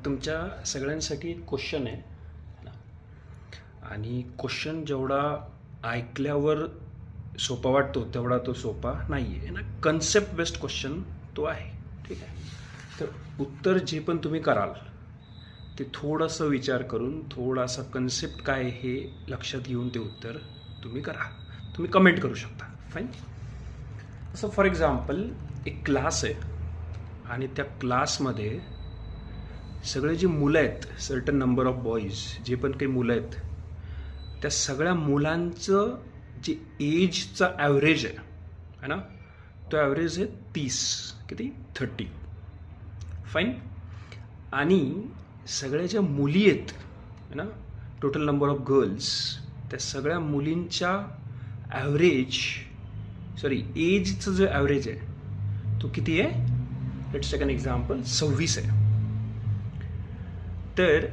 तुमच्या सगळ्यांसाठी क्वेश्चन आहे ना. आणि क्वेश्चन जेवढा ऐकल्यावर सोपा वाटतो तेवढा तो सोपा नाही आहे ना. कन्सेप्ट बेस्ड क्वेश्चन तो आहे. ठीक आहे. तर उत्तर जे पण तुम्ही कराल ते थोडंसं विचार करून थोडासा कन्सेप्ट काय हे लक्षात घेऊन ते उत्तर तुम्ही करा. तुम्ही कमेंट करू शकता. फाईन. असं फॉर एक्झाम्पल एक क्लास आहे आणि त्या क्लासमध्ये सगळे जी मुलं आहेत, सर्टन नंबर ऑफ बॉईज, जे पण काही मुलं आहेत, त्या सगळ्या मुलांचं जे एजचा ॲव्हरेज आहे ना, तो ॲव्हरेज आहे 30. किती? 30. फाईन. आणि सगळ्या ज्या मुली आहेत है ना, टोटल नंबर ऑफ गर्ल्स, त्या सगळ्या मुलींच्या एजचं जो ॲव्हरेज आहे तो किती आहे? लेट्स टेक एन एक्झाम्पल, 26 आहे. तर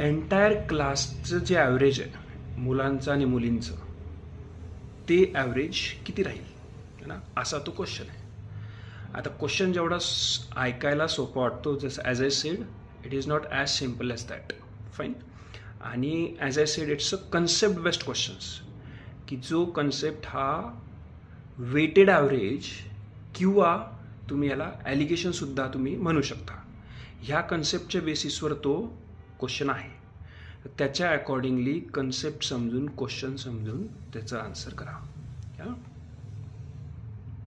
एंटायर क्लासचं जे ॲव्हरेज आहे मुलांचं आणि मुलींचं, ते ॲव्हरेज किती राहील है ना, असा तो क्वेश्चन आहे. आता क्वेश्चन जेवढा ऐकायला सोपा वाटतो, जसं as I said, it is not as simple as that. Fine. आणि as I said, it's a concept based questions, की जो कन्सेप्ट हा वेटेड ॲव्हरेज किंवा तुम्ही याला ॲलिगेशनसुद्धा तुम्ही म्हणू शकता, ह्या कन्सेप्टच्या बेसिसवर तो क्वेश्चन आहे. त्याच्या अकॉर्डिंगली कन्सेप्ट समजून, क्वेश्चन समजून त्याचा आन्सर करा.